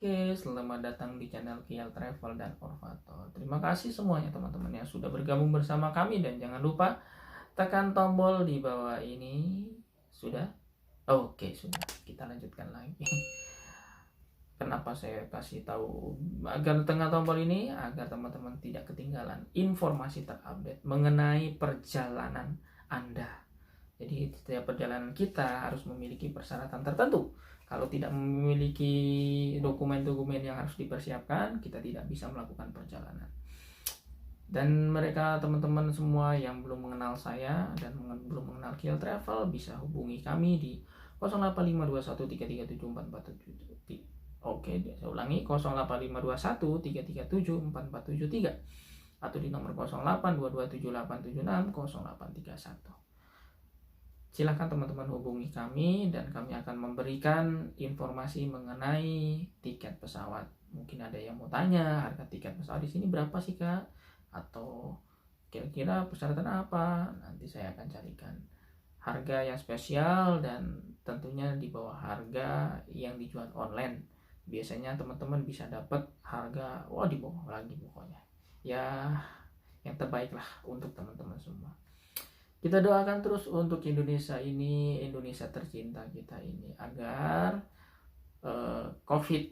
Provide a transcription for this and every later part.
Oke, selamat datang di channel Kial Travel dan Orvato. Terima kasih semuanya teman-teman yang sudah bergabung bersama kami, dan jangan lupa tekan tombol di bawah ini. Sudah? Oke, sudah. Kita lanjutkan lagi. Kenapa saya kasih tahu agar tekan tombol ini? Agar teman-teman tidak ketinggalan informasi terupdate mengenai perjalanan Anda. Jadi setiap perjalanan kita harus memiliki persyaratan tertentu. Kalau tidak memiliki dokumen-dokumen yang harus dipersiapkan, kita tidak bisa melakukan perjalanan. Dan mereka teman-teman semua yang belum mengenal saya dan belum mengenal Kial Travel bisa hubungi kami di 085213374473. Oke, saya ulangi 085213374473 atau di nomor 082278760831. Silakan teman-teman hubungi kami dan kami akan memberikan informasi mengenai tiket pesawat. Mungkin ada yang mau tanya harga tiket pesawat di sini berapa sih Kak? Atau kira-kira persyaratan apa? Nanti saya akan carikan harga yang spesial dan tentunya di bawah harga yang dijual online. Biasanya teman-teman bisa dapat harga di bawah lagi pokoknya. Ya, yang terbaik lah untuk teman-teman semua. Kita doakan terus untuk Indonesia ini, Indonesia tercinta kita ini, agar COVID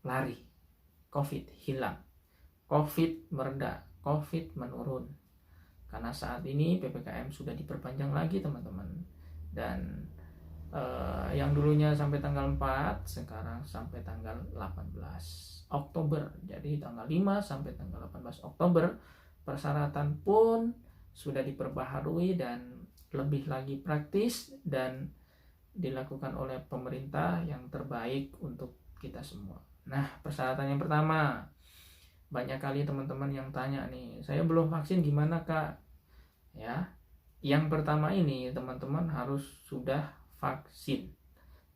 lari, COVID hilang, COVID mereda, COVID menurun. Karena saat ini PPKM sudah diperpanjang lagi teman-teman. Dan yang dulunya sampai tanggal 4, sekarang sampai tanggal 18 Oktober. Jadi tanggal 5 sampai tanggal 18 Oktober, persyaratan pun sudah diperbaharui dan lebih lagi praktis dan dilakukan oleh pemerintah yang terbaik untuk kita semua. Nah, persyaratan yang pertama, banyak kali teman-teman yang tanya nih, saya belum vaksin gimana Kak? Ya, yang pertama ini teman-teman harus sudah vaksin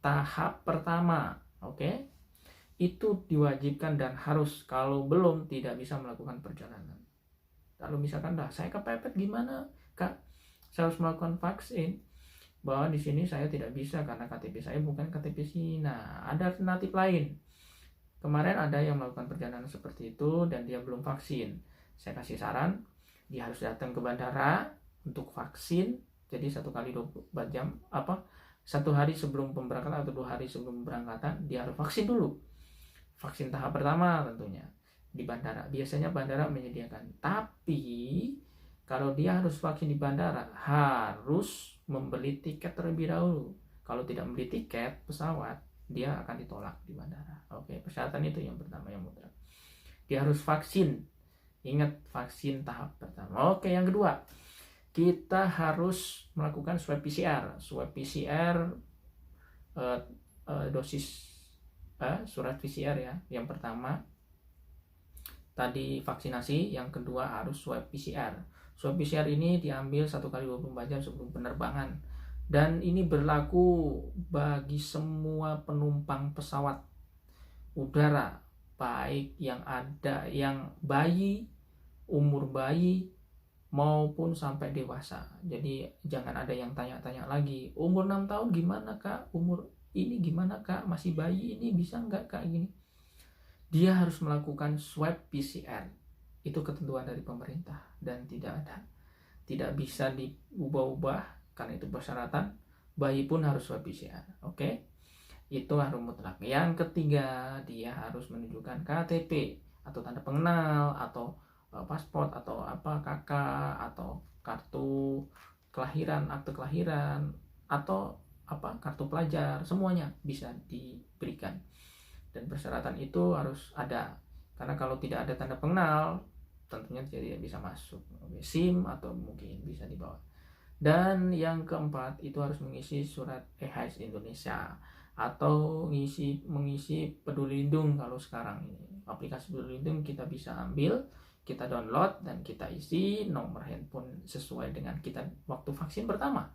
tahap pertama, oke? Itu diwajibkan dan harus, kalau belum tidak bisa melakukan perjalanan. Kalau misalkan saya kepepet gimana Kak? Saya harus melakukan vaksin. Bahwa di sini saya tidak bisa karena KTP saya bukan KTP sini. Nah, ada alternatif lain. Kemarin ada yang melakukan perjalanan seperti itu dan dia belum vaksin. Saya kasih saran, dia harus datang ke bandara untuk vaksin. Jadi 1 kali 24 jam, satu hari sebelum pemberangkatan atau 2 hari sebelum pemberangkatan dia harus vaksin dulu. Vaksin tahap pertama tentunya di bandara. Biasanya bandara menyediakan. Tapi kalau dia harus vaksin di bandara, harus membeli tiket terlebih dahulu. Kalau tidak membeli tiket pesawat, dia akan ditolak di bandara. Oke, persyaratan itu yang pertama yang mutlak. Dia harus vaksin. Ingat, vaksin tahap pertama. Oke, yang kedua, kita harus melakukan swab PCR. Swab PCR dosis surat PCR ya. Yang pertama tadi vaksinasi, yang kedua harus swab PCR. Swab PCR ini diambil 1 kali 24 jam sebelum penerbangan. Dan ini berlaku bagi semua penumpang pesawat udara, baik yang ada yang bayi, umur bayi, maupun sampai dewasa. Jadi jangan ada yang tanya-tanya lagi, umur 6 tahun gimana Kak? Umur ini gimana Kak? Masih bayi ini bisa nggak Kak gini? Dia harus melakukan swab PCR. Itu ketentuan dari pemerintah dan tidak bisa diubah-ubah karena itu persyaratan. Bayi pun harus swab PCR. Oke? Itu harus mutlak. Yang ketiga, dia harus menunjukkan KTP atau tanda pengenal atau paspor atau KK atau kartu kelahiran, akte kelahiran atau kartu pelajar, semuanya bisa diberikan. Dan persyaratan itu harus ada, karena kalau tidak ada tanda pengenal tentunya tidak bisa masuk. SIM atau mungkin bisa dibawa. Dan yang keempat, itu harus mengisi surat EHS Indonesia atau mengisi Peduli Lindung. Kalau sekarang ini aplikasi Peduli Lindung kita bisa ambil, kita download dan kita isi nomor handphone sesuai dengan kita waktu vaksin pertama.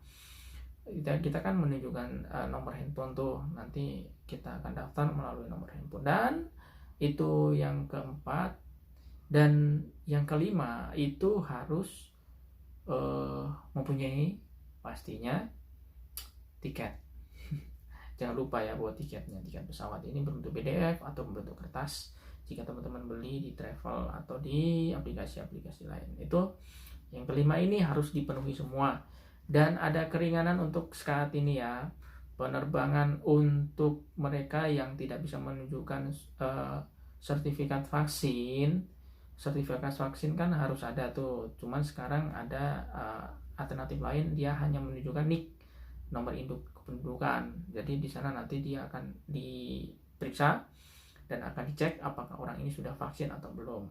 Kita kan menunjukkan nomor handphone tuh, nanti kita akan daftar melalui nomor handphone. Dan itu yang keempat. Dan yang kelima, itu harus mempunyai pastinya tiket. Jangan lupa ya buat tiketnya. Tiket pesawat ini berbentuk PDF atau berbentuk kertas jika teman-teman beli di travel atau di aplikasi-aplikasi lain. Itu yang kelima, ini harus dipenuhi semua. Dan ada keringanan untuk saat ini ya, penerbangan untuk mereka yang tidak bisa menunjukkan sertifikat vaksin. Sertifikat vaksin kan harus ada tuh, cuman sekarang ada alternatif lain, dia hanya menunjukkan NIK, nomor induk kependudukan. Jadi di sana nanti dia akan diperiksa dan akan dicek apakah orang ini sudah vaksin atau belum.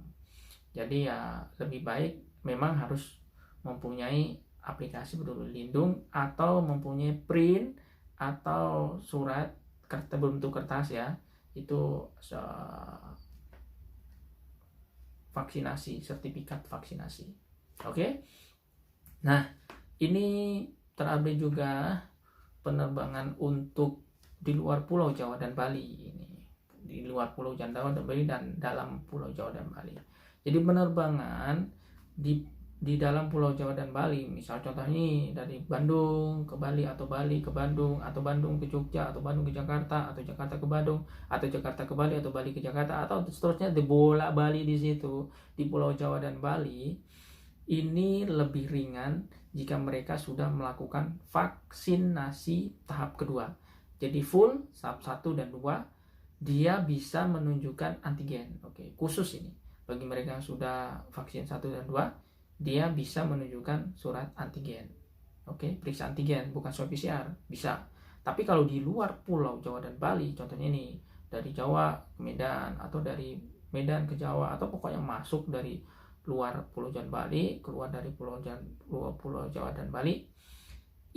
Jadi ya lebih baik memang harus mempunyai aplikasi Peduli Lindung atau mempunyai print atau surat berbentuk kertas ya, itu vaksinasi, sertifikat vaksinasi. Oke. Nah, ini terupdate juga penerbangan untuk di luar Pulau Jawa dan Bali ini. Di luar Pulau Jawa dan Bali dan dalam Pulau Jawa dan Bali. Jadi penerbangan di dalam Pulau Jawa dan Bali, misal contoh ini dari Bandung ke Bali atau Bali ke Bandung atau Bandung ke Jogja atau Bandung ke Jakarta atau Jakarta ke Bandung atau Jakarta ke Bali atau Bali ke Jakarta atau seterusnya dibolak balik di situ di Pulau Jawa dan Bali, ini lebih ringan jika mereka sudah melakukan vaksinasi tahap kedua. Jadi full tahap 1 dan 2 dia bisa menunjukkan antigen. Oke, khusus ini bagi mereka yang sudah vaksin 1 dan 2, dia bisa menunjukkan surat antigen. Oke, periksa antigen, bukan swab PCR, bisa. Tapi kalau di luar Pulau Jawa dan Bali, contohnya ini dari Jawa ke Medan atau dari Medan ke Jawa atau pokoknya masuk dari luar Pulau Jawa dan Bali, keluar dari Pulau Jawa dan Bali,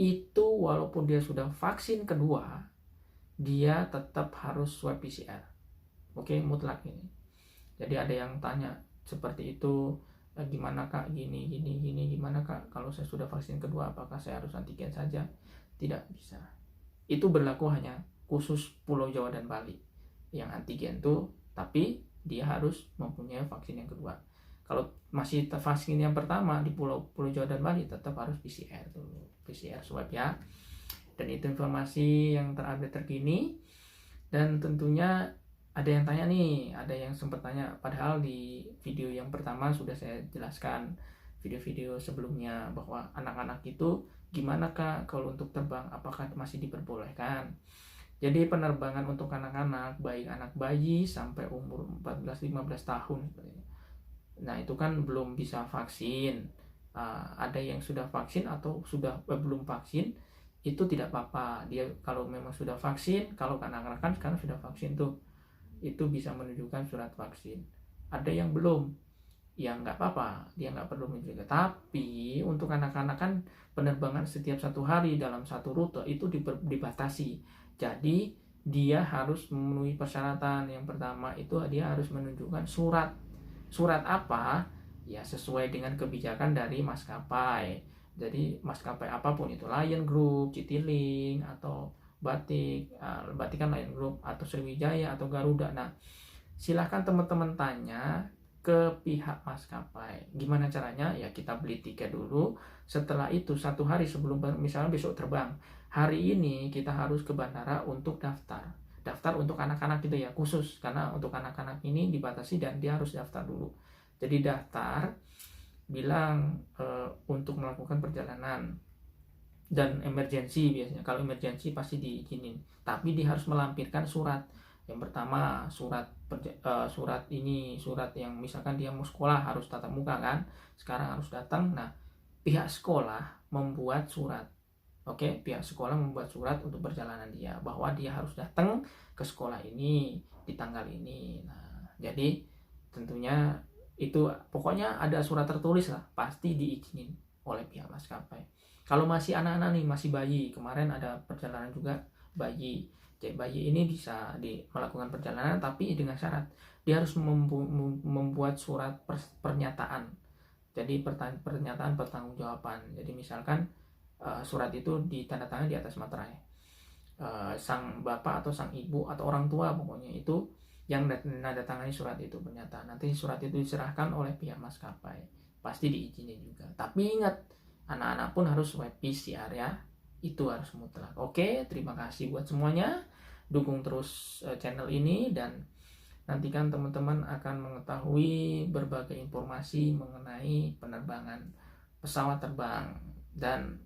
itu walaupun dia sudah vaksin kedua, dia tetap harus swab PCR. Oke, mutlak ini. Jadi ada yang tanya seperti itu, gimana kak gini gimana kak kalau saya sudah vaksin kedua, apakah saya harus antigen saja? Tidak bisa. Itu berlaku hanya khusus Pulau Jawa dan Bali yang antigen tuh, tapi dia harus mempunyai vaksin yang kedua. Kalau masih vaksin yang pertama di Pulau Jawa dan Bali, tetap harus PCR dulu, PCR swab ya. Dan itu informasi yang terupdate terkini. Dan tentunya ada yang tanya nih, ada yang sempat tanya, padahal di video yang pertama sudah saya jelaskan, video-video sebelumnya, bahwa anak-anak itu gimana kak kalau untuk terbang, apakah masih diperbolehkan? Jadi penerbangan untuk anak-anak, baik anak bayi sampai umur 14-15 tahun, nah itu kan belum bisa vaksin. Ada yang sudah vaksin atau sudah belum vaksin, itu tidak apa-apa. Dia kalau memang sudah vaksin, kalau anak-anak kan sekarang sudah vaksin tuh, itu bisa menunjukkan surat vaksin. Ada yang belum, ya nggak apa-apa, dia nggak perlu menunjukkan. Tapi untuk anak-anak kan penerbangan setiap 1 hari dalam 1 rute itu dibatasi. Jadi dia harus memenuhi persyaratan. Yang pertama itu dia harus menunjukkan surat. Surat apa? Ya sesuai dengan kebijakan dari maskapai. Jadi maskapai apapun itu, Lion Group, Citylink atau Batik kan Lion Group atau Sriwijaya atau Garuda. Nah, silahkan teman-teman tanya ke pihak maskapai. Gimana caranya? Ya kita beli tiket dulu. Setelah itu 1 hari sebelum, misalnya besok terbang, hari ini kita harus ke bandara untuk daftar untuk anak-anak gitu ya, khusus karena untuk anak-anak ini dibatasi dan dia harus daftar dulu. Jadi daftar, bilang untuk melakukan perjalanan dan emergency. Biasanya kalau emergency pasti diizinin, tapi dia harus melampirkan surat. Yang pertama surat yang misalkan dia mau sekolah harus tatap muka kan, sekarang harus datang. Nah, pihak sekolah membuat surat. Oke, pihak sekolah membuat surat untuk perjalanan dia, bahwa dia harus datang ke sekolah ini di tanggal ini. Nah, jadi tentunya itu pokoknya ada surat tertulis lah, pasti diizinin oleh pihak maskapai. Kalau masih anak-anak nih, masih bayi, kemarin ada perjalanan juga bayi. Jadi bayi ini bisa melakukan perjalanan, tapi dengan syarat dia harus membuat surat pernyataan. Jadi pernyataan pertanggungjawaban. Jadi misalkan surat itu ditandatangani di atas materai. Sang bapak atau sang ibu atau orang tua pokoknya itu yang menandatangani surat itu, pernyataan. Nanti surat itu diserahkan oleh pihak maskapai, pasti diizinin juga. Tapi ingat, anak-anak pun harus swab PCR ya. Itu harus mutlak. Oke, terima kasih buat semuanya. Dukung terus channel ini dan nantikan teman-teman akan mengetahui berbagai informasi mengenai penerbangan pesawat terbang, dan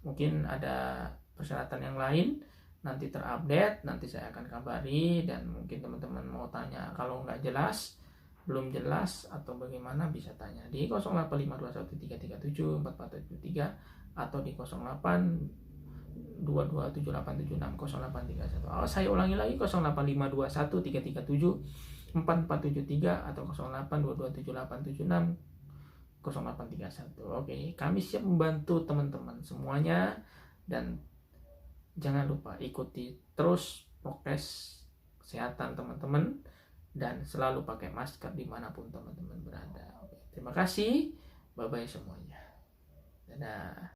mungkin ada persyaratan yang lain nanti terupdate, nanti saya akan kabari. Dan mungkin teman-teman mau tanya, kalau nggak jelas, belum jelas atau bagaimana, bisa tanya di 085213374473 atau di 082278760831. Saya ulangi lagi, 085213374473 atau 082278760831. Oke, kami siap membantu teman-teman semuanya, dan jangan lupa ikuti terus prokes kesehatan teman-teman dan selalu pakai masker dimanapun teman-teman berada. Oke, terima kasih, bye bye semuanya, dadah.